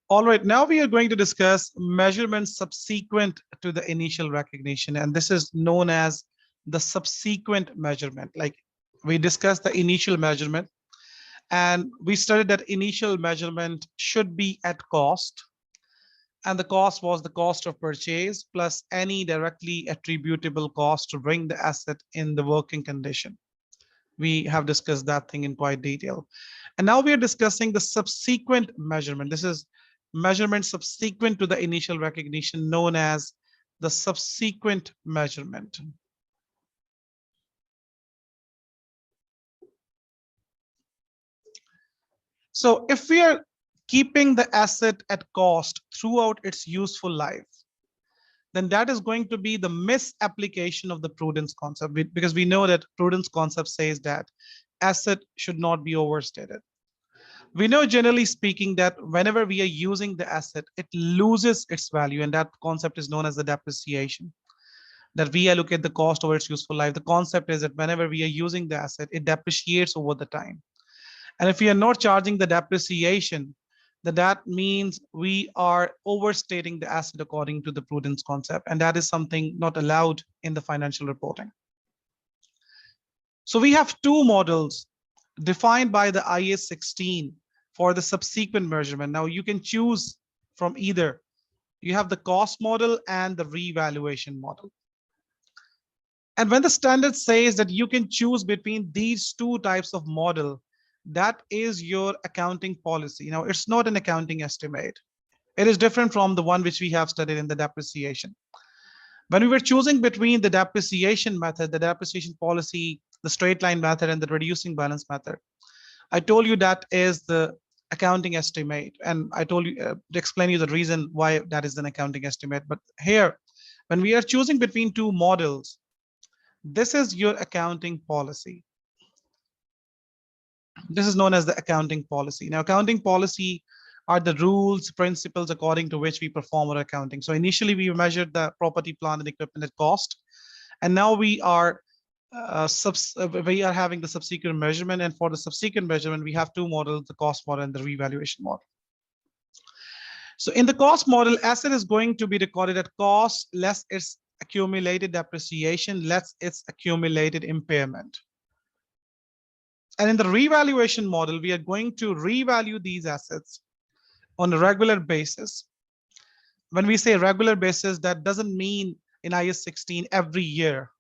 All right, now we are going to discuss measurements subsequent to the initial recognition, and this is known as the subsequent measurement. Like we discussed the initial measurement, and we studied that initial measurement should be at cost, and the cost was the cost of purchase plus any directly attributable cost to bring the asset in the working condition. We have discussed that thing in quite detail. And now we are discussing the subsequent measurement. This is measurement subsequent to the initial recognition, known as the subsequent measurement. So if we are keeping the asset at cost throughout its useful life, then that is going to be the misapplication of the prudence concept, because we know that prudence concept says that asset should not be overstated. We know, generally speaking, that whenever we are using the asset, it loses its value, and that concept is known as the depreciation. That we allocate the cost over its useful life. The concept is that whenever we are using the asset, it depreciates over the time. And if we are not charging the depreciation, then that means we are overstating the asset according to the prudence concept, and that is something not allowed in the financial reporting. So we have two models defined by the IAS 16 for the subsequent measurement. Now you can choose from either. You have the cost model and the revaluation model. And when the standard says that you can choose between these two types of model, that is your accounting policy. Now, it's not an accounting estimate. It is different from the one which we have studied in the depreciation. When we were choosing between the depreciation method, the depreciation policy, the straight line method, and the reducing balance method, I told you that is the accounting estimate. And I told you to explain you the reason why that is an accounting estimate. But here, when we are choosing between two models, this is your accounting policy. This is known as the accounting policy. Now, accounting policy are the rules, principles according to which we perform our accounting. So initially we measured the property, plant, and equipment at cost, and now we are having the subsequent measurement. And for the subsequent measurement, we have two models: the cost model and the revaluation model. So in the cost model, asset is going to be recorded at cost less its accumulated depreciation, less its accumulated impairment. And in the revaluation model, we are going to revalue these assets on a regular basis. When we say regular basis, that doesn't mean in IAS 16 every year.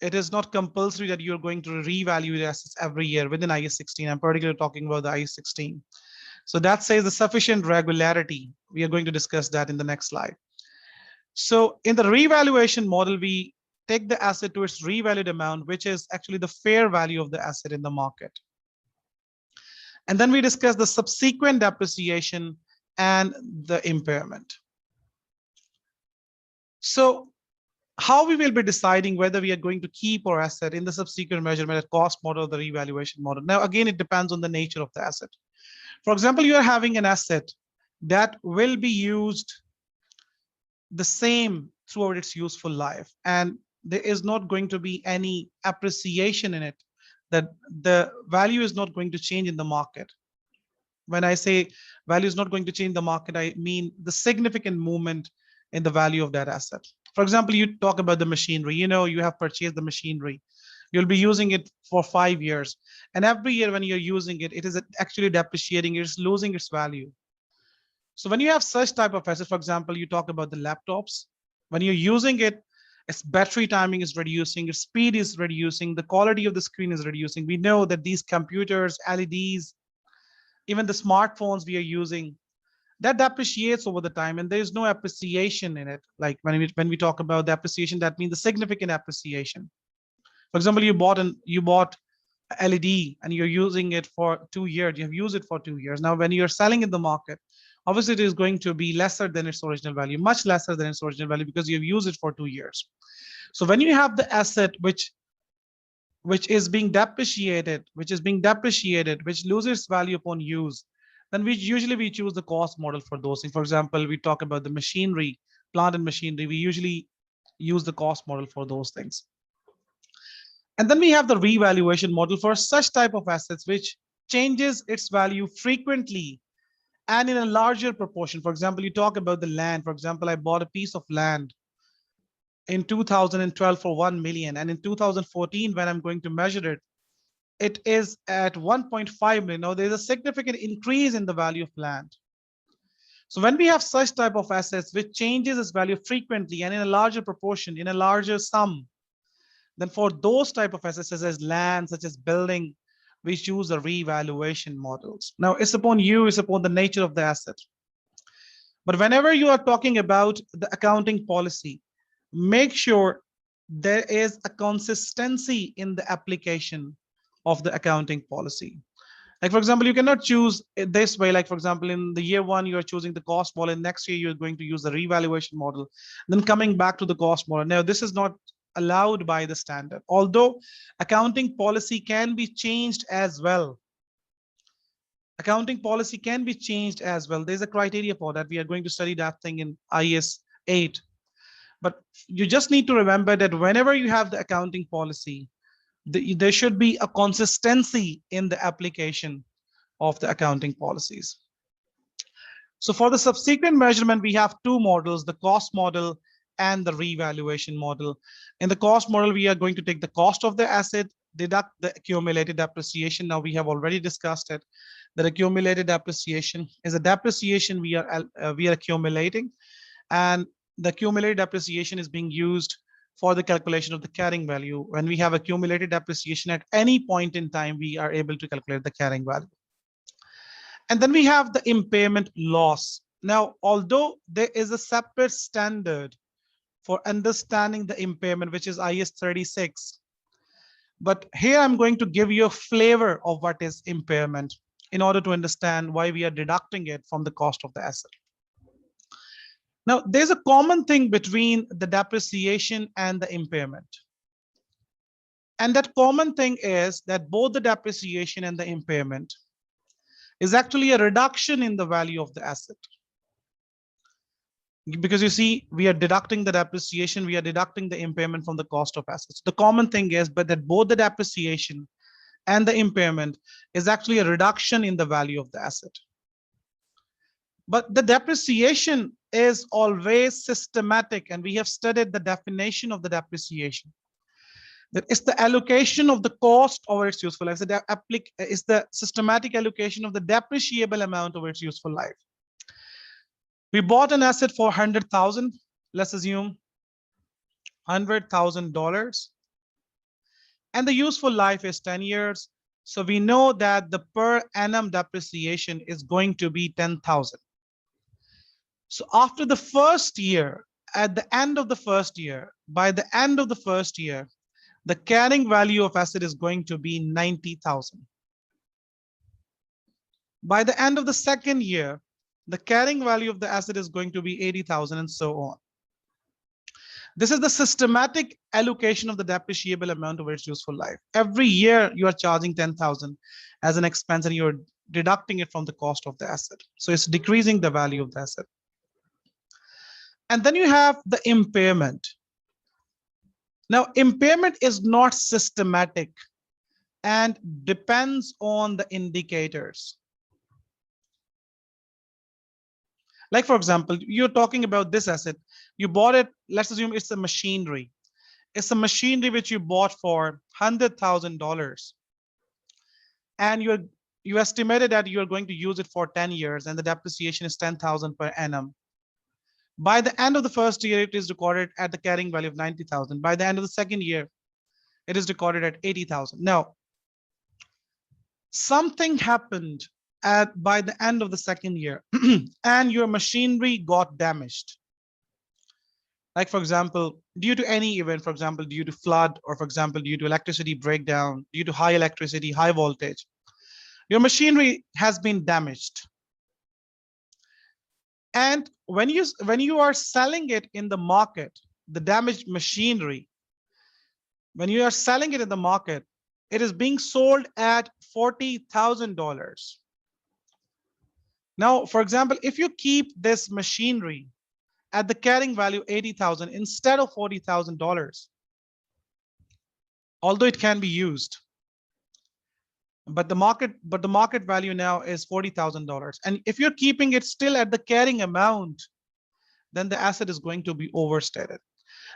It is not compulsory that you're going to revalue the assets every year within IAS 16. I'm particularly talking about the IAS 16. So that says the sufficient regularity. We are going to discuss that in the next slide. So in the revaluation model, we take the asset to its revalued amount, which is actually the fair value of the asset in the market. And then we discuss the subsequent depreciation and the impairment. So how we will be deciding whether we are going to keep our asset in the subsequent measurement at cost model or the revaluation model. Now, again, it depends on the nature of the asset. For example, you are having an asset that will be used the same throughout its useful life, and there is not going to be any appreciation in it, that the value is not going to change in the market. When I say value is not going to change in the market, I mean the significant movement in the value of that asset. For example, you talk about the machinery. You know, you have purchased the machinery. You'll be using it for 5 years. And every year when you're using it, it is actually depreciating. It's losing its value. So when you have such type of assets, for example, you talk about the laptops. When you're using it, its battery timing is reducing, its speed is reducing, the quality of the screen is reducing. We know that these computers, LEDs, even the smartphones we are using, that depreciates over the time, and there is no appreciation in it. Like when we talk about the appreciation, that means the significant appreciation. For example, you bought a LED and you're using it for 2 years. You have used it for 2 years. Now, when you're selling in the market, obviously it is going to be lesser than its original value, much lesser than its original value, because you've used it for 2 years. So when you have the asset which is being depreciated, which loses value upon use, then we usually choose the cost model for those things. For example, we talk about the machinery, plant and machinery. We usually use the cost model for those things. And then we have the revaluation model for such type of assets which changes its value frequently And in a larger proportion, for example, you talk about the land. For example, I bought a piece of land in 2012 for 1 million. And in 2014, when I'm going to measure it, it is at 1.5 million. Now, there's a significant increase in the value of land. So when we have such type of assets, which changes its value frequently and in a larger proportion, in a larger sum, then for those type of assets, such as land, such as building, we choose the revaluation models. Now, it's upon you, it's upon the nature of the asset. But whenever you are talking about the accounting policy, make sure there is a consistency in the application of the accounting policy. Like, for example, you cannot choose it this way. Like, for example, in the year one, you are choosing the cost model, and next year you're going to use the revaluation model, then coming back to the cost model. Now, this is not allowed by the standard, although accounting policy can be changed as well. Accounting policy can be changed as well. There's a criteria for that. We are going to study that thing in IAS 8. But you just need to remember that whenever you have the accounting policy, there should be a consistency in the application of the accounting policies. So for the subsequent measurement, we have two models, the cost model and the revaluation model. In the cost model, we are going to take the cost of the asset, deduct the accumulated depreciation. Now, we have already discussed it. The accumulated depreciation is a depreciation we are accumulating, and the accumulated depreciation is being used for the calculation of the carrying value. When we have accumulated depreciation at any point in time, we are able to calculate the carrying value. And then we have the impairment loss. Now, although there is a separate standard for understanding the impairment, which is IAS 36, but here I'm going to give you a flavor of what is impairment in order to understand why we are deducting it from the cost of the asset. Now, there's a common thing between the depreciation and the impairment. And that common thing is that both the depreciation and the impairment is actually a reduction in the value of the asset. Because you see, we are deducting the depreciation, we are deducting the impairment from the cost of assets. The common thing is, but that both the depreciation and the impairment is actually a reduction in the value of the asset. But the depreciation is always systematic, and we have studied the definition of the depreciation. That is the allocation of the cost over its useful life. So is the systematic allocation of the depreciable amount over its useful life. We bought an asset for 100,000. Let's assume $100,000, and the useful life is 10 years. So we know that the per annum depreciation is going to be 10,000. So after the first year, at the end of the first year, by the end of the first year, the carrying value of asset is going to be 90,000. By the end of the second year, the carrying value of the asset is going to be 80,000, and so on. This is the systematic allocation of the depreciable amount over its useful life. Every year you are charging 10,000 as an expense, and you're deducting it from the cost of the asset. So it's decreasing the value of the asset. And then you have the impairment. Now, impairment is not systematic and depends on the indicators. Like, for example, you're talking about this asset. You bought it, let's assume it's a machinery. It's a machinery which you bought for $100,000. And you estimated that you're going to use it for 10 years, and the depreciation is 10,000 per annum. By the end of the first year, it is recorded at the carrying value of 90,000. By the end of the second year, it is recorded at 80,000. Now, something happened by the end of the second year, and your machinery got damaged. Like, for example, due to any event, for example, due to flood, or for example, due to electricity breakdown, due to high electricity, high voltage, your machinery has been damaged. And when you are selling it in the market, the damaged machinery, when you are selling it in the market, it is being sold at $40,000. Now, for example, if you keep this machinery at the carrying value 80,000 instead of $40,000, although it can be used, but the market value now is $40,000. And if you're keeping it still at the carrying amount, then the asset is going to be overstated.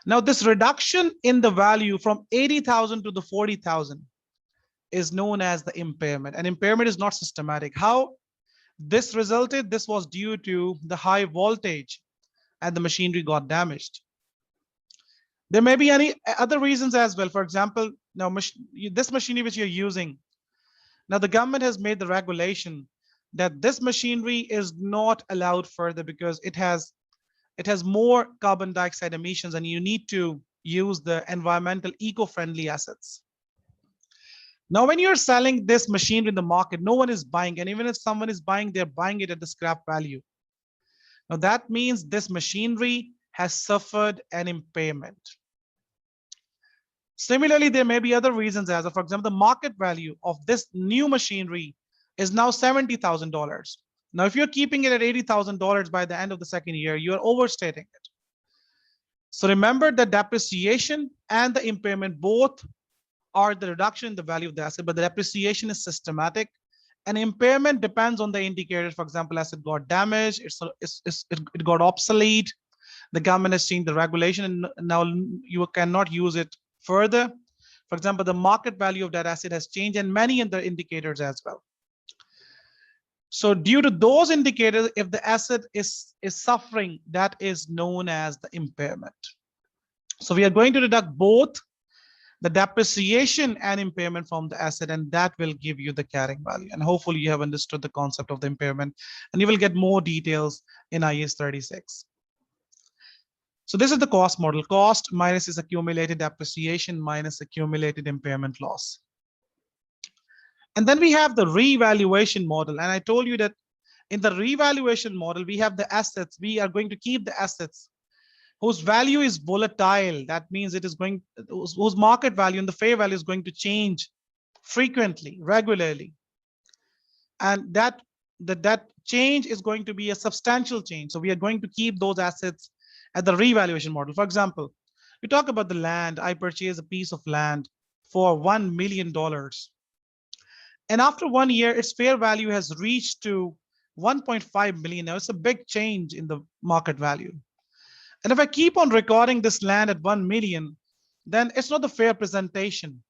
Now, this reduction in the value from 80,000 to the 40,000 is known as the impairment. And impairment is not systematic. How this resulted? This was due to the high voltage and the machinery got damaged. There may be any other reasons as well. For example, now this machinery which you're using, now the government has made the regulation that this machinery is not allowed further because it has more carbon dioxide emissions, and you need to use the environmental eco-friendly assets. Now, when you're selling this machinery in the market, no one is buying, and even if someone is buying, they're buying it at the scrap value. Now, that means this machinery has suffered an impairment. Similarly, there may be other reasons as, for example, the market value of this new machinery is now $70,000. Now, if you're keeping it at $80,000 by the end of the second year, you're overstating it. So remember that depreciation and the impairment both are the reduction in the value of the asset, but the depreciation is systematic. And impairment depends on the indicators. For example, asset got damaged, it got obsolete. The government has changed the regulation, and now you cannot use it further. For example, the market value of that asset has changed, and many other indicators as well. So due to those indicators, if the asset is suffering, that is known as the impairment. So we are going to deduct both the depreciation and impairment from the asset, and that will give you the carrying value. And hopefully you have understood the concept of the impairment, and you will get more details in IAS 36. So this is the cost model. Cost minus is accumulated depreciation minus accumulated impairment loss. And then we have the revaluation model. And I told you that in the revaluation model, we have the assets. We are going to keep the assets whose value is volatile. That means it is going, whose market value and the fair value is going to change frequently, regularly. And that change is going to be a substantial change. So we are going to keep those assets at the revaluation model. For example, we talk about the land. I purchase a piece of land for $1 million. And after 1 year, its fair value has reached to 1.5 million. Now it's a big change in the market value. And if I keep on recording this land at 1 million, then it's not the fair presentation.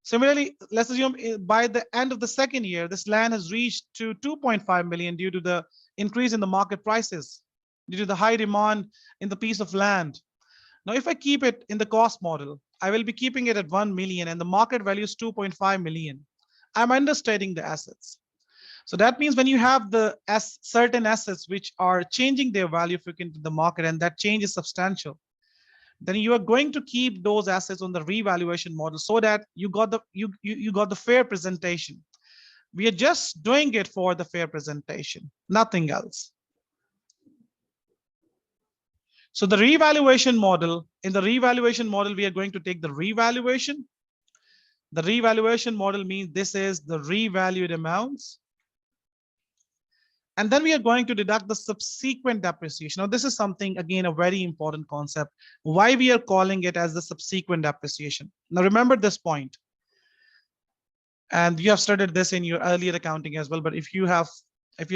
Similarly, let's assume by the end of the second year, this land has reached to 2.5 million due to the increase in the market prices, due to the high demand in the piece of land. Now, if I keep it in the cost model, I will be keeping it at 1 million and the market value is 2.5 million. I'm understating the assets. So that means when you have the certain assets which are changing their value frequently in the market, and that change is substantial, then you are going to keep those assets on the revaluation model so that you got the fair presentation. We are just doing it for the fair presentation, nothing else. So the revaluation model, in the revaluation model, we are going to take the revaluation. The revaluation model means this is the revalued amounts. And then we are going to deduct the subsequent depreciation. Now, this is something, again, a very important concept, why we are calling it as the subsequent depreciation. Now, remember this point. And you have studied this in your earlier accounting as well, but if you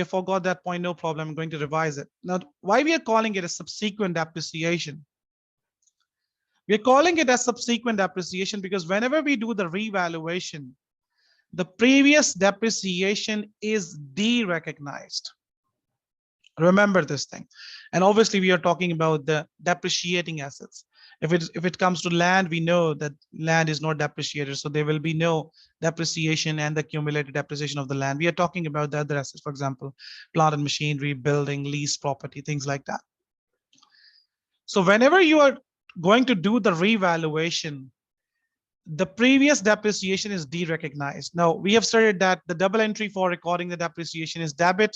forgot that point, no problem, I'm going to revise it. Now, why we are calling it a subsequent depreciation? We're calling it a subsequent depreciation because whenever we do the revaluation, the previous depreciation is de-recognized. Remember this thing. And obviously, we are talking about the depreciating assets. If it comes to land, we know that land is not depreciated, so there will be no depreciation and the accumulated depreciation of the land. We are talking about the other assets, for example, plant and machinery, building, lease property, things like that. So whenever you are going to do the revaluation, the previous depreciation is de-recognized. Now, we have studied that the double entry for recording the depreciation is debit,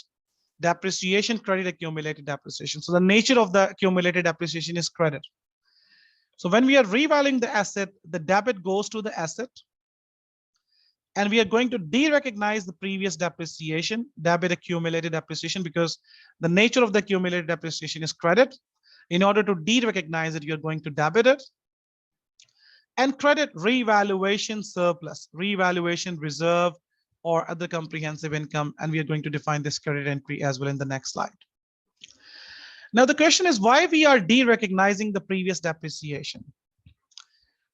depreciation, credit, accumulated depreciation. So the nature of the accumulated depreciation is credit. So when we are revaluing the asset, the debit goes to the asset, and we are going to de-recognize the previous depreciation, debit, accumulated depreciation, because the nature of the accumulated depreciation is credit. In order to de-recognize it, you're going to debit it. and credit revaluation surplus, revaluation reserve, or other comprehensive income. And we are going to define this credit entry as well in the next slide. Now, the question is why we are de-recognizing the previous depreciation.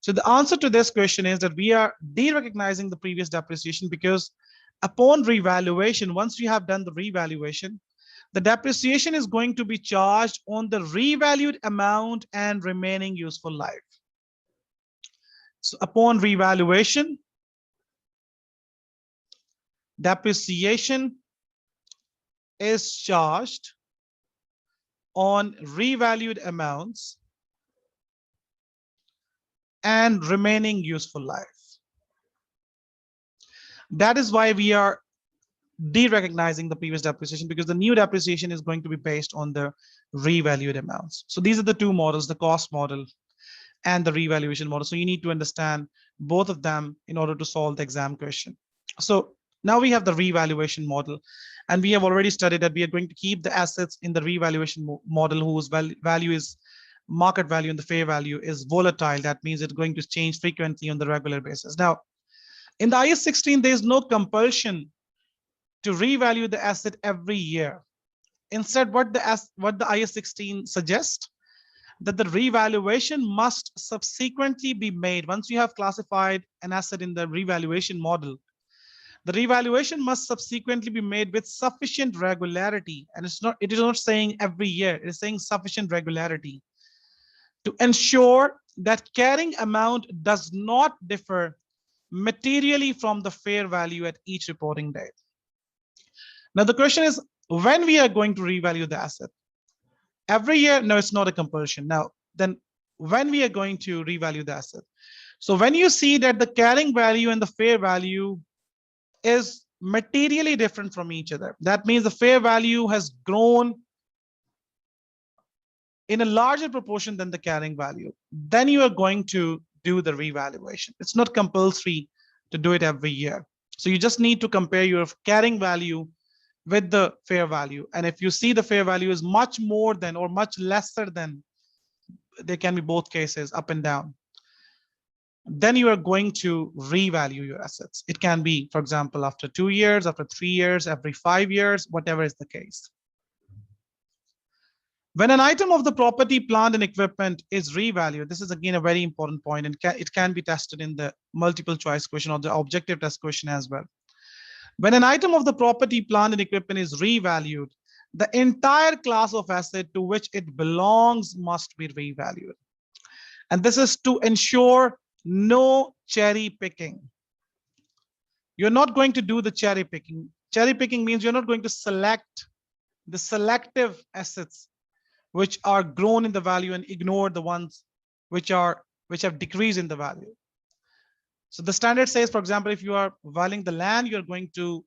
So the answer to this question is that we are de-recognizing the previous depreciation because upon revaluation, once we have done the revaluation, the depreciation is going to be charged on the revalued amount and remaining useful life. So upon revaluation, depreciation is charged on revalued amounts and remaining useful life. That is why we are de-recognizing the previous depreciation, because the new depreciation is going to be based on the revalued amounts. So these are the two models, the cost model and the revaluation model. So you need to understand both of them in order to solve the exam question. So now we have the revaluation model, and we have already studied that we are going to keep the assets in the revaluation model whose value is market value and the fair value is volatile. That means it's going to change frequently on the regular basis. Now, in the IAS 16, there is no compulsion to revalue the asset every year. Instead, what the IAS 16 suggests, that the revaluation must subsequently be made. Once you have classified an asset in the revaluation model, the revaluation must subsequently be made with sufficient regularity. And it is not saying every year, it is saying sufficient regularity to ensure that carrying amount does not differ materially from the fair value at each reporting date. Now the question is, when we are going to revalue the asset? Every year? No, it's not a compulsion. Now, then when we are going to revalue the asset? So when you see that the carrying value and the fair value is materially different from each other, that means the fair value has grown in a larger proportion than the carrying value, then you are going to do the revaluation. It's not compulsory to do it every year. So you just need to compare your carrying value with the fair value. And if you see the fair value is much more than or much lesser than, there can be both cases, up and down, then you are going to revalue your assets. It can be, for example, after 2 years, after 3 years, every 5 years, whatever is the case. When an item of the property, plant, and equipment is revalued, this is again a very important point, and it can be tested in the multiple choice question or the objective test question as well. When an item of the property, plant, and equipment is revalued, the entire class of asset to which it belongs must be revalued. And this is to ensure no cherry picking. You're not going to do the cherry picking. Cherry picking means you're not going to select the selective assets which are grown in the value and ignore the ones which have decreased in the value. So the standard says, for example, if you are valuing the land, you're going to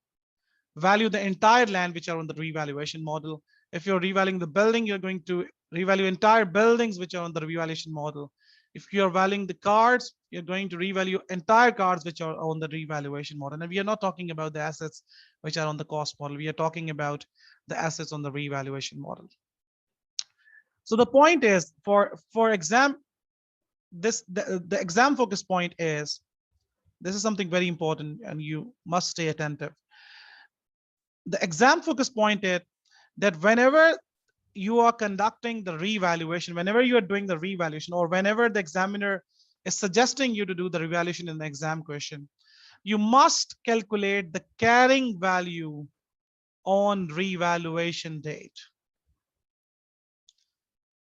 value the entire land which are on the revaluation model. If you're revaluing the building, you're going to revalue entire buildings which are on the revaluation model. If you're valuing the cards, you're going to revalue entire cards which are on the revaluation model. And we are not talking about the assets which are on the cost model. We are talking about the assets on the revaluation model. So the point is, for exam, the exam focus point is, this is something very important and you must stay attentive. The exam focus point is that whenever you are conducting the revaluation, whenever you are doing the revaluation, or whenever the examiner is suggesting you to do the revaluation in the exam question, you must calculate the carrying value on revaluation date.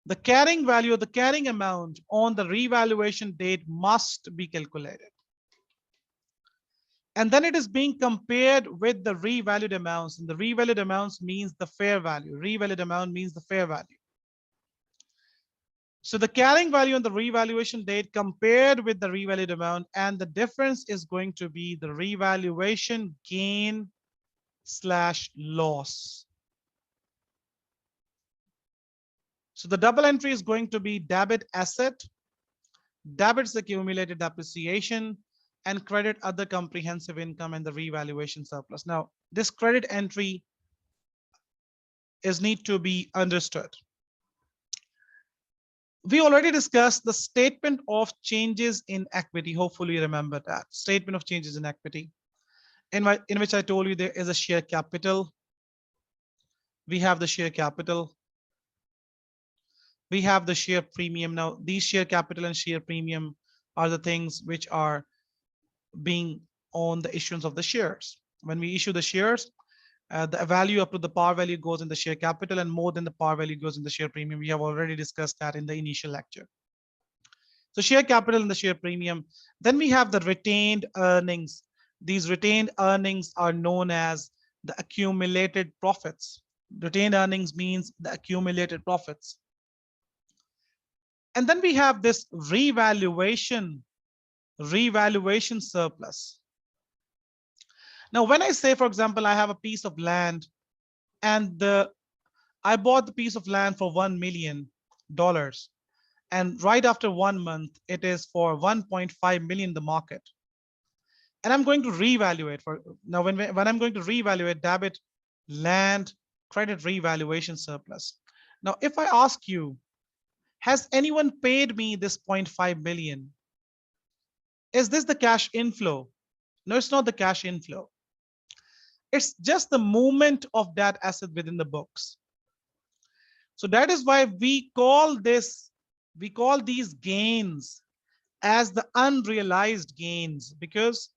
The carrying value, the carrying amount on the revaluation date must be calculated. And then it is being compared with the revalued amounts. And the revalued amounts means the fair value. Revalued amount means the fair value. So the carrying value on the revaluation date compared with the revalued amount, and the difference is going to be the revaluation gain / loss. So the double entry is going to be debit asset, debits accumulated depreciation, and credit other comprehensive income and the revaluation surplus. Now, this credit entry need to be understood. We already discussed the statement of changes in equity. Hopefully you remember that statement of changes in equity, in which I told you there is a share capital. We have the share capital. We have the share premium. Now, these share capital and share premium are the things which are being on the issuance of the shares. When we issue the shares, the value up to the par value goes in the share capital, and more than the par value goes in the share premium. We have already discussed that in the initial lecture. So share capital and the share premium. Then we have the retained earnings. These retained earnings are known as the accumulated profits. Retained earnings means the accumulated profits. And then we have this revaluation surplus. Now, when I say, for example, I have a piece of land and I bought the piece of land for $1 million, and right after 1 month, it is for 1.5 million in the market. And I'm going to reevaluate for now. When I'm going to reevaluate, debit land, credit revaluation surplus. Now, if I ask you, has anyone paid me this 0.5 million? Is this the cash inflow? No, it's not the cash inflow. It's just the movement of that asset within the books. So that is why we call these gains as the unrealized gains, because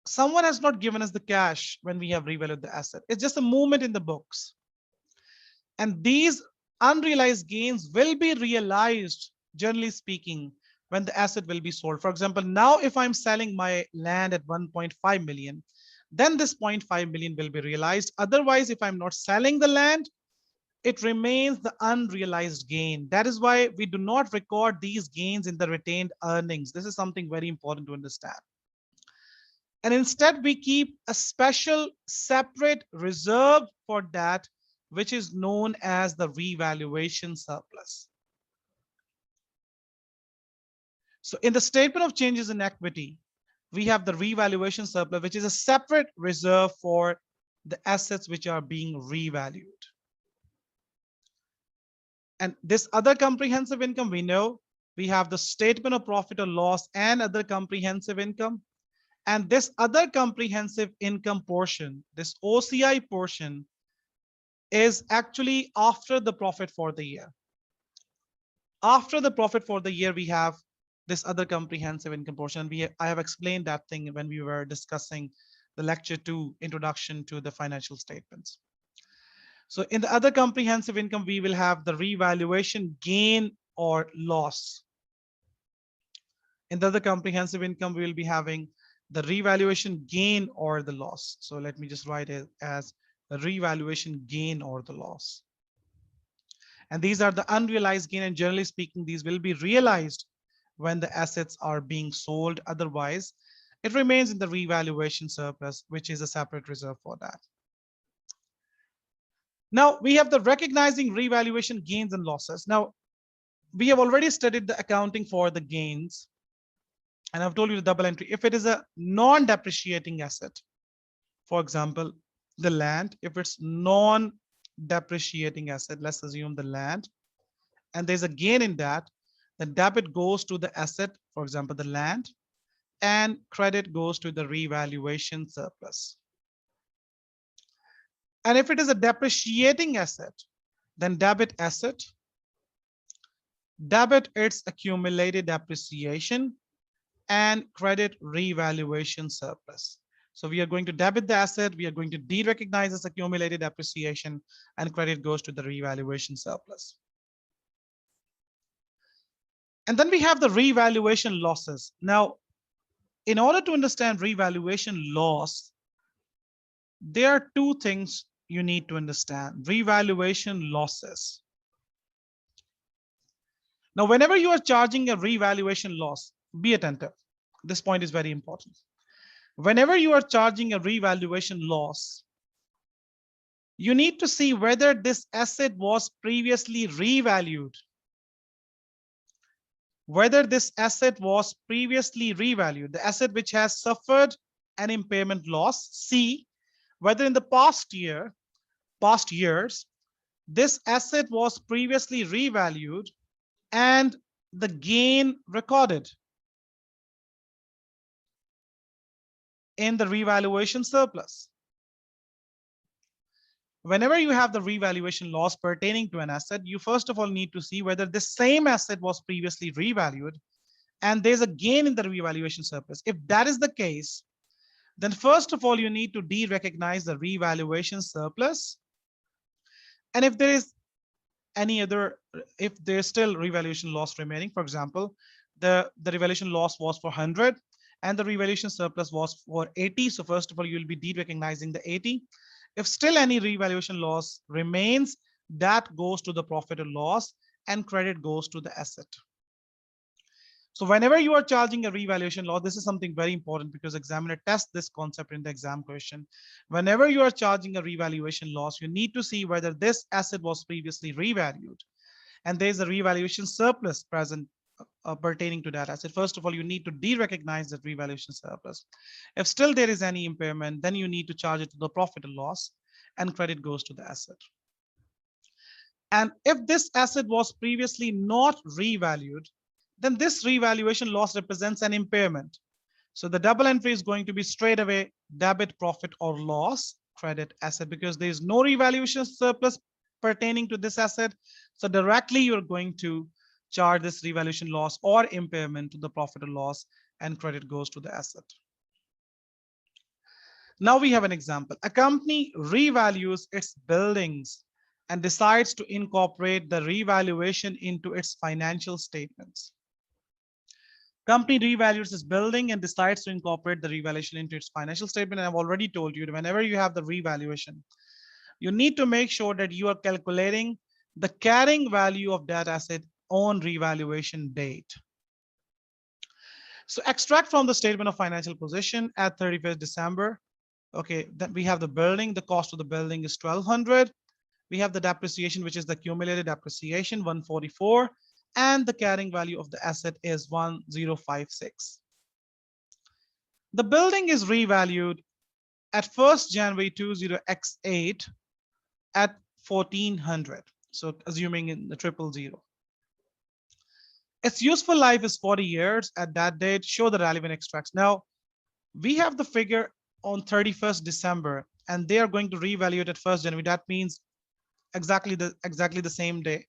someone has not given us the cash when we have revalued the asset. It's just a movement in the books. And these unrealized gains will be realized, generally speaking, when the asset will be sold. For example, now if I'm selling my land at 1.5 million, then this 0.5 million will be realized. Otherwise, if I'm not selling the land, it remains the unrealized gain. That is why we do not record these gains in the retained earnings. This is something very important to understand. And instead, we keep a special separate reserve for that, which is known as the revaluation surplus. So in the statement of changes in equity, we have the revaluation surplus, which is a separate reserve for the assets which are being revalued. And this other comprehensive income, we know we have the statement of profit or loss and other comprehensive income. And this other comprehensive income portion, this OCI portion, is actually after the profit for the year. After the profit for the year, we have this other comprehensive income portion. I have explained that thing when we were discussing the lecture 2, introduction to the financial statements. So in the other comprehensive income, we will have the revaluation gain or loss. In the other comprehensive income, we will be having the revaluation gain or the loss. So let me just write it as the revaluation gain or the loss. And these are the unrealized gain, and generally speaking, these will be realized when the assets are being sold. Otherwise, it remains in the revaluation surplus, which is a separate reserve for that. Now we have the recognizing revaluation gains and losses. Now we have already studied the accounting for the gains, and I've told you the double entry. If it is a non-depreciating asset, for example, the land, if it's non-depreciating asset, let's assume the land, and there's a gain in that, then debit goes to the asset, for example, the land, and credit goes to the revaluation surplus. And if it is a depreciating asset, then debit asset, debit its accumulated depreciation, and credit revaluation surplus. So we are going to debit the asset, we are going to de-recognize this accumulated depreciation, and credit goes to the revaluation surplus. And then we have the revaluation losses. Now, in order to understand revaluation loss, there are two things you need to understand. Revaluation losses. Now, whenever you are charging a revaluation loss, be attentive. This point is very important. Whenever you are charging a revaluation loss, you need to see whether this asset was previously revalued. Whether this asset was previously revalued, the asset which has suffered an impairment loss. See whether in the past years, this asset was previously revalued and the gain recorded in the revaluation surplus. Whenever you have the revaluation loss pertaining to an asset, you first of all need to see whether the same asset was previously revalued and there's a gain in the revaluation surplus. If that is the case, then first of all, you need to de-recognize the revaluation surplus. And if there is any other, if there's still revaluation loss remaining, for example, the revaluation loss was for 100 and the revaluation surplus was for 80. So first of all, you'll be de-recognizing the 80. If still any revaluation loss remains, that goes to the profit or loss and credit goes to the asset. So whenever you are charging a revaluation loss, this is something very important because examiner tests this concept in the exam question. Whenever you are charging a revaluation loss, you need to see whether this asset was previously revalued and there's a revaluation surplus present pertaining to that asset. First of all, you need to de-recognize that revaluation surplus. If still there is any impairment, then you need to charge it to the profit or loss and credit goes to the asset. And if this asset was previously not revalued, then this revaluation loss represents an impairment. So the double entry is going to be straight away debit profit or loss, credit asset, because there is no revaluation surplus pertaining to this asset. So directly you're going to charge this revaluation loss or impairment to the profit or loss and credit goes to the asset. Now we have an example. A company revalues its buildings and decides to incorporate the revaluation into its financial statements. Company revalues its building and decides to incorporate the revaluation into its financial statement. And I've already told you that whenever you have the revaluation, you need to make sure that you are calculating the carrying value of that asset on revaluation date. So extract from the statement of financial position at 31st December. Okay, then we have the building. The cost of the building is 1,200. We have the depreciation, which is the accumulated depreciation, 144. And the carrying value of the asset is 1056. The building is revalued at 1st January 20x8 at 1400. So assuming in the 000. Its useful life is 40 years at that date. Show the relevant extracts. Now we have the figure on 31st December and they are going to revalue it at 1st January. That means exactly the same day,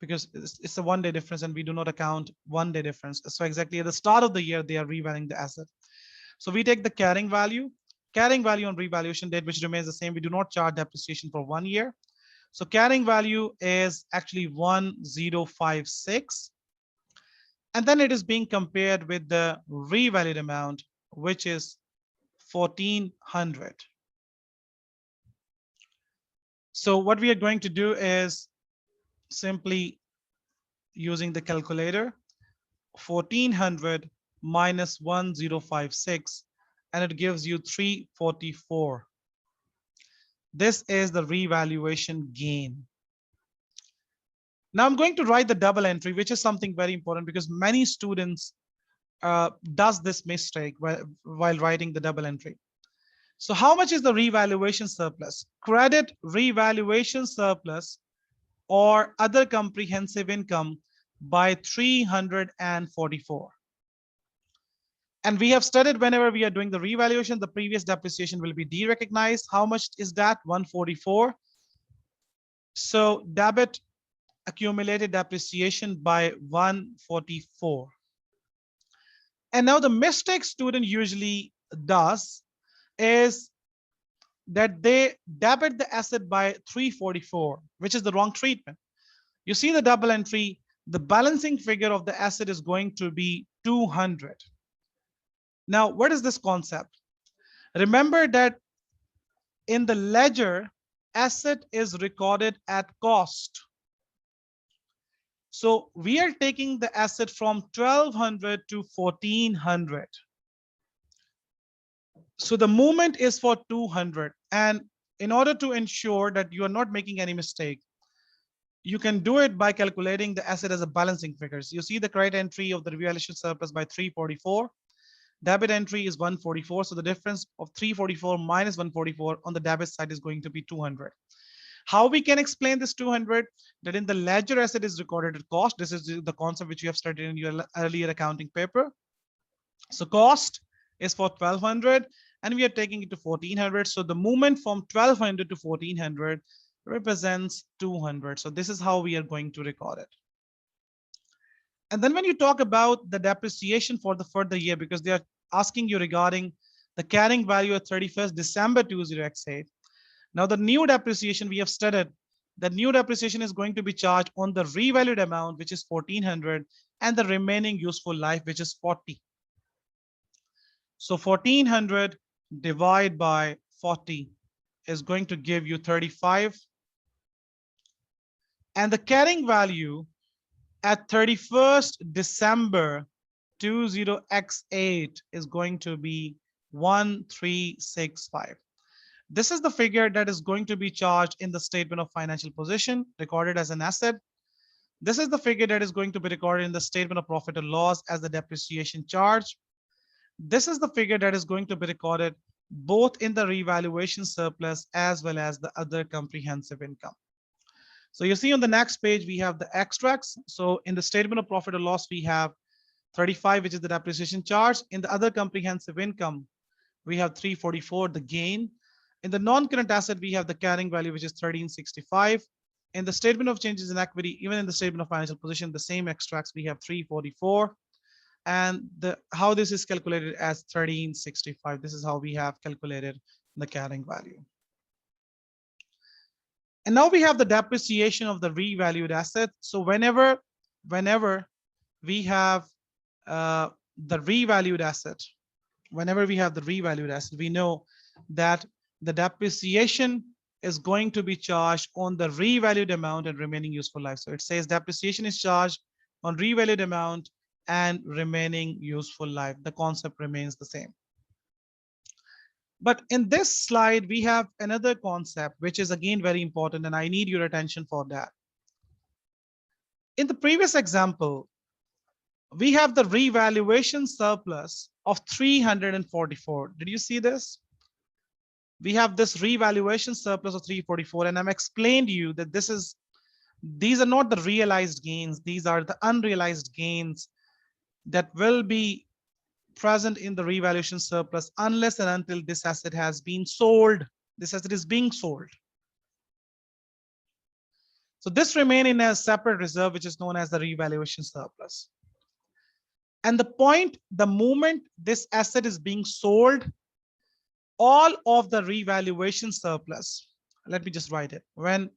because it's a 1 day difference and we do not account 1 day difference. So exactly at the start of the year, they are revaluing the asset. So we take the carrying value on revaluation date, which remains the same. We do not charge depreciation for 1 year. So carrying value is actually 1056. And then it is being compared with the revalued amount, which is 1400. So what we are going to do is simply using the calculator, 1400 minus 1056, and it gives you 344. This is the revaluation gain. Now I'm going to write the double entry, which is something very important because many students does this mistake while writing the double entry. So how much is the revaluation surplus? Credit revaluation surplus or other comprehensive income by 344. And we have studied whenever we are doing the revaluation, the previous depreciation will be de-recognized. How much is that? 144. So debit accumulated depreciation by 144. And now the mistake student usually does is that they debit the asset by 344, which is the wrong treatment. You see the double entry, the balancing figure of the asset is going to be 200. Now, what is this concept? Remember that in the ledger, asset is recorded at cost. So we are taking the asset from 1200 to 1400. So the movement is for 200. And in order to ensure that you are not making any mistake, you can do it by calculating the asset as a balancing figures. You see the credit entry of the revaluation surplus by 344. Debit entry is 144. So the difference of 344 minus 144 on the debit side is going to be 200. How we can explain this 200? That in the ledger asset is recorded at cost. This is the concept which you have studied in your earlier accounting paper. So cost is for 1200 and we are taking it to 1400. So the movement from 1200 to 1400 represents 200. So this is how we are going to record it. And then when you talk about the depreciation for the further year, because they are asking you regarding the carrying value at 31st December 20x8. Now the new depreciation we have studied, the new depreciation is going to be charged on the revalued amount, which is 1400, and the remaining useful life, which is 40. So 1400 divided by 40 is going to give you 35. And the carrying value at 31st December 20x8 is going to be 1365. This is the figure that is going to be charged in the statement of financial position, recorded as an asset. This is the figure that is going to be recorded in the statement of profit or loss as the depreciation charge. This is the figure that is going to be recorded both in the revaluation surplus as well as the other comprehensive income. So you see on the next page, we have the extracts. So in the statement of profit or loss, we have 35, which is the depreciation charge. In the other comprehensive income, we have 344, the gain. In the non-current asset, we have the carrying value, which is 1365. In the statement of changes in equity, even in the statement of financial position, the same extracts, we have 344. And how this is calculated as 1365. This is how we have calculated the carrying value. And now we have the depreciation of the revalued asset. So whenever we have the revalued asset, we know that the depreciation is going to be charged on the revalued amount and remaining useful life. So it says depreciation is charged on revalued amount and remaining useful life. The concept remains the same. But in this slide, we have another concept, which is again very important, and I need your attention for that. In the previous example, we have the revaluation surplus of 344. Did you see this? We have this revaluation surplus of 344, and I'm explained to you that these are not the realized gains. These are the unrealized gains that will be present in the revaluation surplus unless and until this asset has been sold. This asset is being sold. So this remains in a separate reserve, which is known as the revaluation surplus. And the moment this asset is being sold, all of the revaluation surplus, let me just write it. When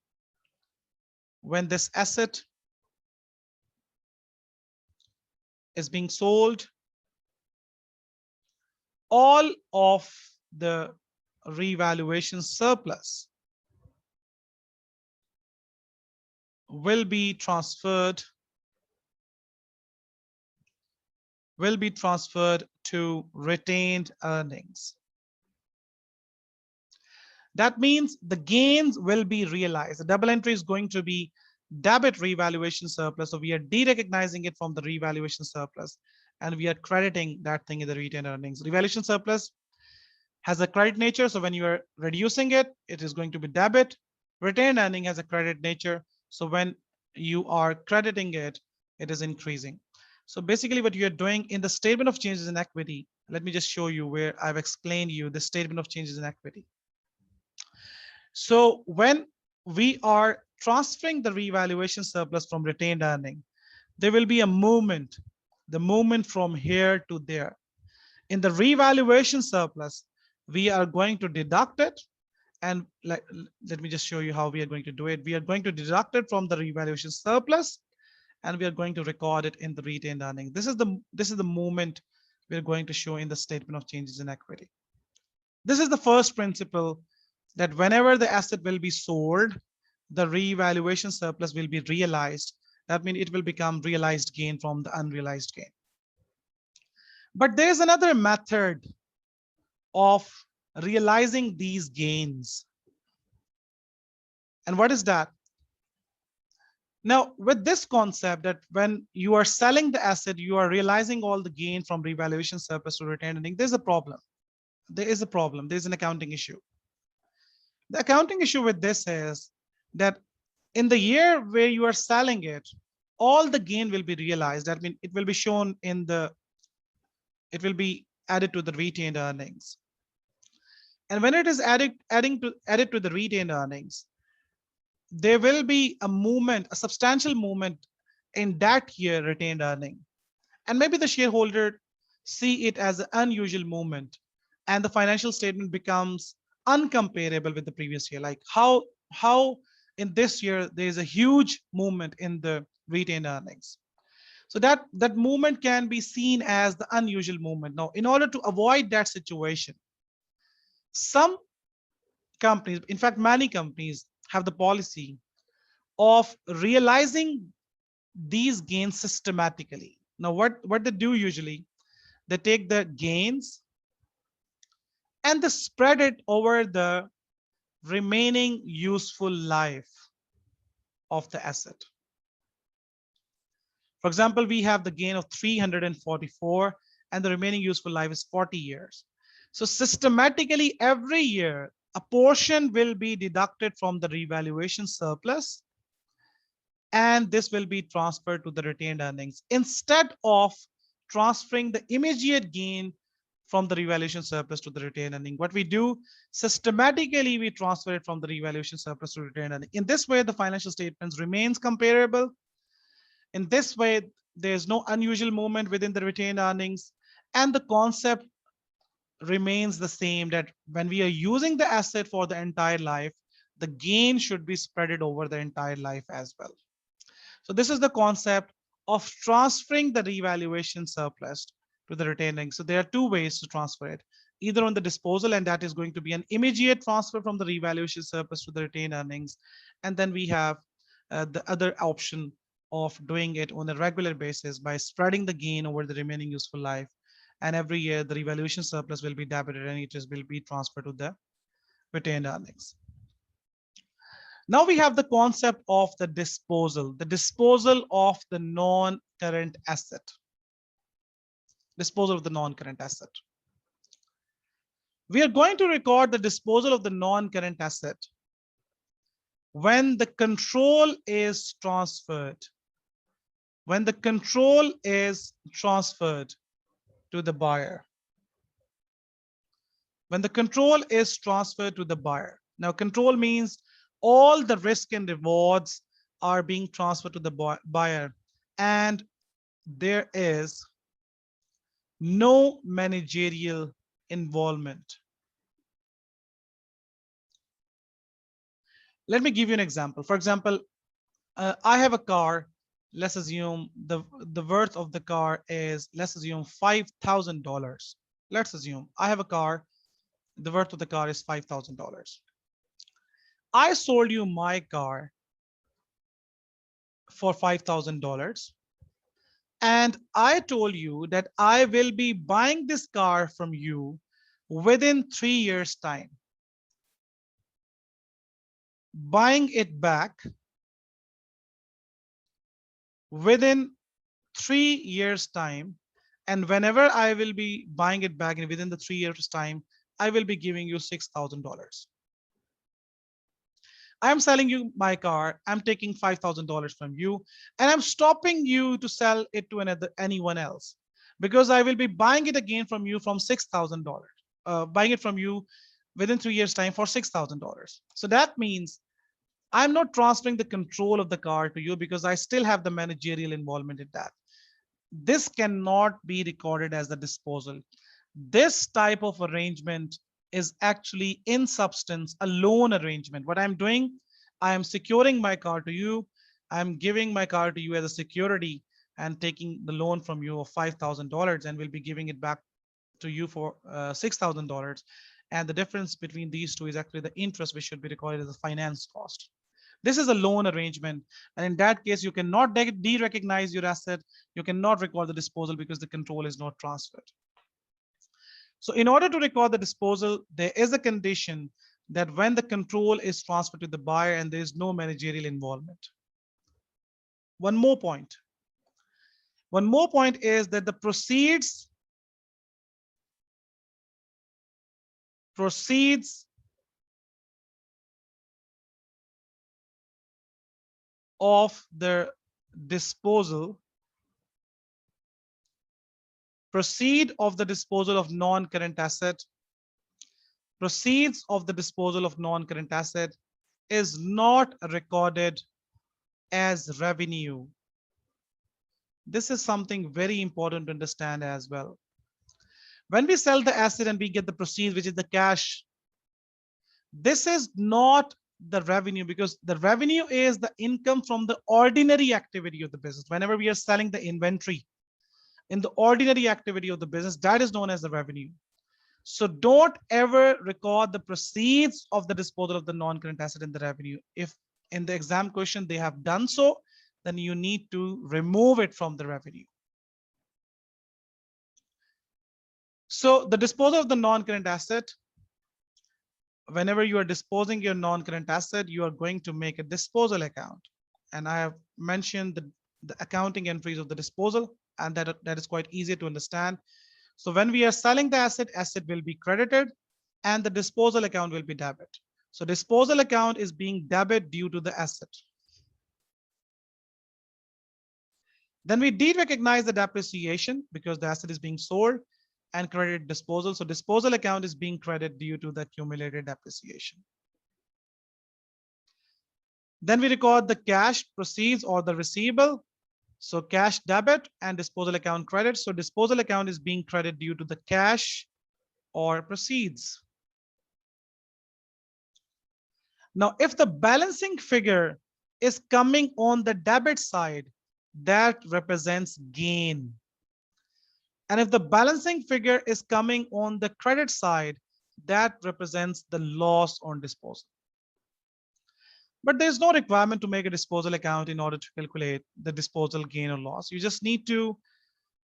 this asset is being sold, all of the revaluation surplus will be transferred to retained earnings. That means the gains will be realized. The double entry is going to be debit revaluation surplus. So we are de-recognizing it from the revaluation surplus, and we are crediting that thing in the retained earnings. Revaluation surplus has a credit nature. So when you are reducing it, it is going to be debit. Retained earning has a credit nature. So when you are crediting it, it is increasing. So basically what you are doing in the statement of changes in equity, let me just show you where I've explained you the statement of changes in equity. So when we are transferring the revaluation surplus from retained earning, there will be a movement, the movement from here to there. In the revaluation surplus, we are going to deduct it. And let me just show you how we are going to do it. We are going to deduct it from the revaluation surplus, and we are going to record it in the retained earnings. This is the movement we're going to show in the statement of changes in equity. This is the first principle, that whenever the asset will be sold, the revaluation surplus will be realized. That means it will become realized gain from the unrealized gain. But there's another method of realizing these gains. And what is that? Now, with this concept that when you are selling the asset, you are realizing all the gain from revaluation surplus to retained earnings, there's a problem. There is a problem. There's an accounting issue. The accounting issue with this is that in the year where you are selling it, all the gain will be realized. That means it will be shown in the, it will be added to the retained earnings. And when it is added to the retained earnings, there will be a movement, a substantial movement in that year retained earning. And maybe the shareholder see it as an unusual movement, and the financial statement becomes uncomparable with the previous year. Like how in this year there is a huge movement in the retained earnings. So that movement can be seen as the unusual movement. Now, in order to avoid that situation, some companies, in fact, many companies have the policy of realizing these gains systematically. Now, what they do usually, they take the gains and they spread it over the remaining useful life of the asset. For example, we have the gain of 344 and the remaining useful life is 40 years. So systematically every year, a portion will be deducted from the revaluation surplus, and this will be transferred to the retained earnings instead of transferring the immediate gain from the revaluation surplus to the retained earning. What we do systematically, we transfer it from the revaluation surplus to retained earning. In this way, the financial statements remains comparable. In this way, there's no unusual movement within the retained earnings, and the concept remains the same, that when we are using the asset for the entire life, the gain should be spread over the entire life as well. So this is the concept of transferring the revaluation surplus to the retained earnings. So there are two ways to transfer it, either on the disposal, and that is going to be an immediate transfer from the revaluation surplus to the retained earnings. And then we have the other option of doing it on a regular basis by spreading the gain over the remaining useful life. And every year the revaluation surplus will be debited and it will be transferred to the retained earnings. Now we have the concept of the disposal of the non-current asset. Disposal of the non-current asset. We are going to record the disposal of the non-current asset when the control is transferred. When the control is transferred to the buyer. When the control is transferred to the buyer. Now, control means all the risk and rewards are being transferred to the buyer, and there is no managerial involvement. Let me give you an example. For example, I have a car. Let's assume the worth of the car is, let's assume $5,000. Let's assume I have a car. The worth of the car is $5,000. I sold you my car for $5,000. And I told you that I will be buying this car from you within 3 years' time. Buying it back within 3 years' time. And whenever I will be buying it back and within the 3 years' time, I will be giving you $6,000. I'm selling you my car. I'm taking $5,000 from you, and I'm stopping you to sell it to anyone else, because I will be buying it again from you from $6,000, buying it from you within 3 years' time for $6,000. So that means I'm not transferring the control of the car to you because I still have the managerial involvement in that. This cannot be recorded as the disposal. This type of arrangement is actually in substance a loan arrangement. What I'm doing, I am securing my car to you. I'm giving my car to you as a security and taking the loan from you of $5,000 and will be giving it back to you for $6,000. And the difference between these two is actually the interest, which should be recorded as a finance cost. This is a loan arrangement. And in that case, you cannot de-recognize your asset. You cannot record the disposal because the control is not transferred. So in order to record the disposal, there is a condition that when the control is transferred to the buyer and there is no managerial involvement. One more point. One more point is that the proceeds of the disposal, proceeds of the disposal of non-current asset, proceeds of the disposal of non-current asset is not recorded as revenue. This is something very important to understand as well. When we sell the asset and we get the proceeds, which is the cash, this is not the revenue, because the revenue is the income from the ordinary activity of the business. Whenever we are selling the inventory in the ordinary activity of the business, that is known as the revenue. So don't ever record the proceeds of the disposal of the non-current asset in the revenue. If in the exam question they have done so, then you need to remove it from the revenue. So the disposal of the non-current asset, whenever you are disposing your non-current asset, you are going to make a disposal account. And I have mentioned the accounting entries of the disposal, and that is quite easy to understand. So when we are selling the asset, asset will be credited and the disposal account will be debit. So disposal account is being debit due to the asset. Then we de-recognize the depreciation because the asset is being sold, and credit disposal. So disposal account is being credited due to the accumulated depreciation. Then we record the cash proceeds or the receivable. So cash debit and disposal account credit. So disposal account is being credited due to the cash or proceeds. Now, if the balancing figure is coming on the debit side, that represents gain. And if the balancing figure is coming on the credit side, that represents the loss on disposal. But there's no requirement to make a disposal account in order to calculate the disposal gain or loss. You just need to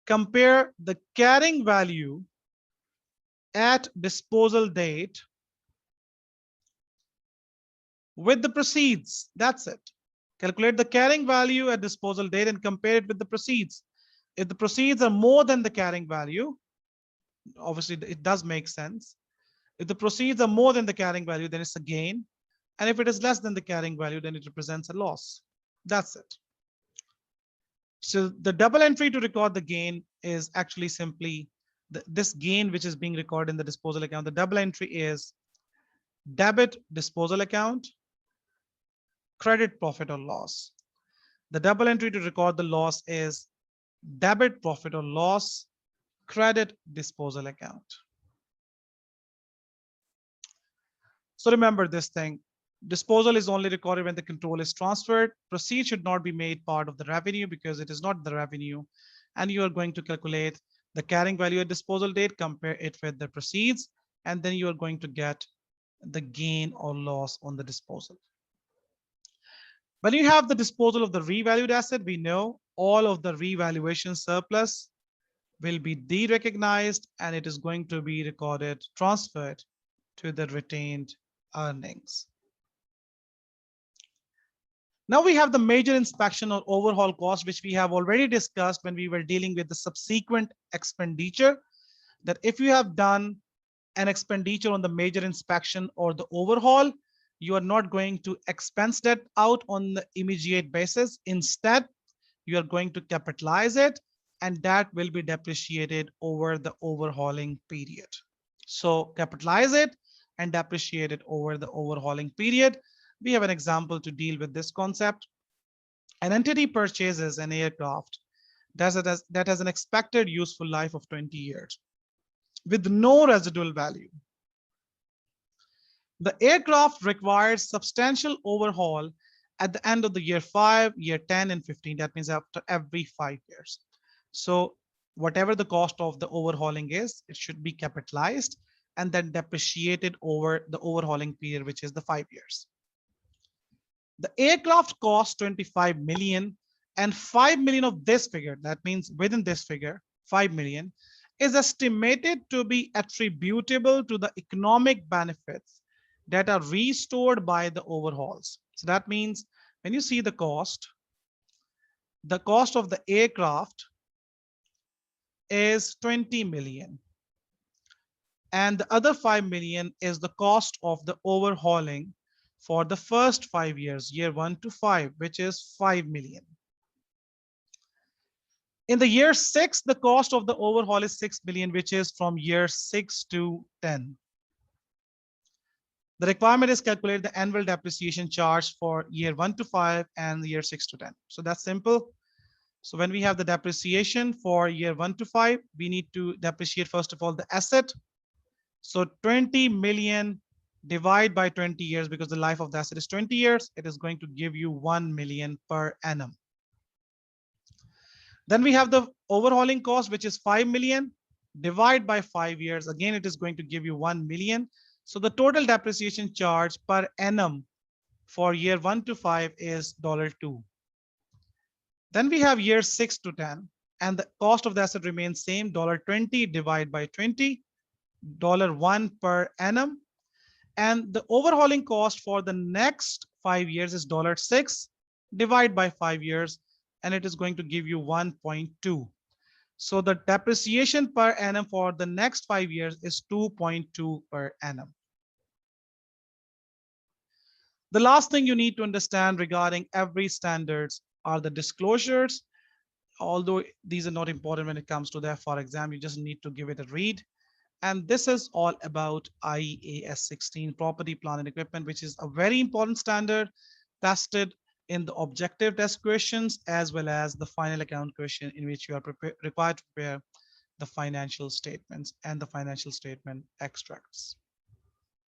compare the carrying value at disposal date with the proceeds. That's it. Calculate the carrying value at disposal date and compare it with the proceeds. If the proceeds are more than the carrying value, obviously it does make sense. If the proceeds are more than the carrying value, then it's a gain. And if it is less than the carrying value, then it represents a loss. That's it. So the double entry to record the gain is actually simply this gain which is being recorded in the disposal account. The double entry is debit disposal account, credit profit or loss. The double entry to record the loss is debit profit or loss, credit disposal account. So remember this thing. Disposal is only recorded when the control is transferred. Proceeds should not be made part of the revenue because it is not the revenue. And you are going to calculate the carrying value at disposal date, compare it with the proceeds, and then you are going to get the gain or loss on the disposal. When you have the disposal of the revalued asset, we know all of the revaluation surplus will be de-recognized and it is going to be recorded, transferred to the retained earnings. Now we have the major inspection or overhaul cost, which we have already discussed when we were dealing with the subsequent expenditure, that if you have done an expenditure on the major inspection or the overhaul, you are not going to expense that out on the immediate basis. Instead, you are going to capitalize it, and that will be depreciated over the overhauling period. So capitalize it and depreciate it over the overhauling period. We have an example to deal with this concept. An entity purchases an aircraft that has an expected useful life of 20 years with no residual value. The aircraft requires substantial overhaul at the end of the year 5, year 10, and 15. That means after every 5 years. So whatever the cost of the overhauling is, it should be capitalized and then depreciated over the overhauling period, which is the 5 years. The aircraft costs 25 million, and 5 million of this figure, that means within this figure, 5 million, is estimated to be attributable to the economic benefits that are restored by the overhauls. So that means when you see the cost of the aircraft is 20 million. And the other 5 million is the cost of the overhauling for the first 5 years, year 1 to 5, which is 5 million. In the year 6, the cost of the overhaul is 6 million, which is from year 6 to 10. The requirement is calculate the annual depreciation charge for year 1 to 5 and year 6 to 10. So that's simple. So when we have the depreciation for year 1 to 5, we need to depreciate first of all the asset. So 20 million divide by 20 years, because the life of the asset is 20 years, it is going to give you 1 million per annum. Then we have the overhauling cost, which is 5 million. Divide by 5 years. Again, it is going to give you 1 million. So the total depreciation charge per annum for year 1 to 5 is $2. Then we have year 6 to 10, and the cost of the asset remains same, $20 divided by 20, $1 per annum. And the overhauling cost for the next 5 years is $6 divided by 5 years, and it is going to give you 1.2. So the depreciation per annum for the next 5 years is 2.2 per annum. The last thing you need to understand regarding every standards are the disclosures. Although these are not important when it comes to the IFRS exam, you just need to give it a read. And this is all about IAS 16, property, plant, and equipment, which is a very important standard tested in the objective test questions as well as the final account question, in which you are required to prepare the financial statements and the financial statement extracts.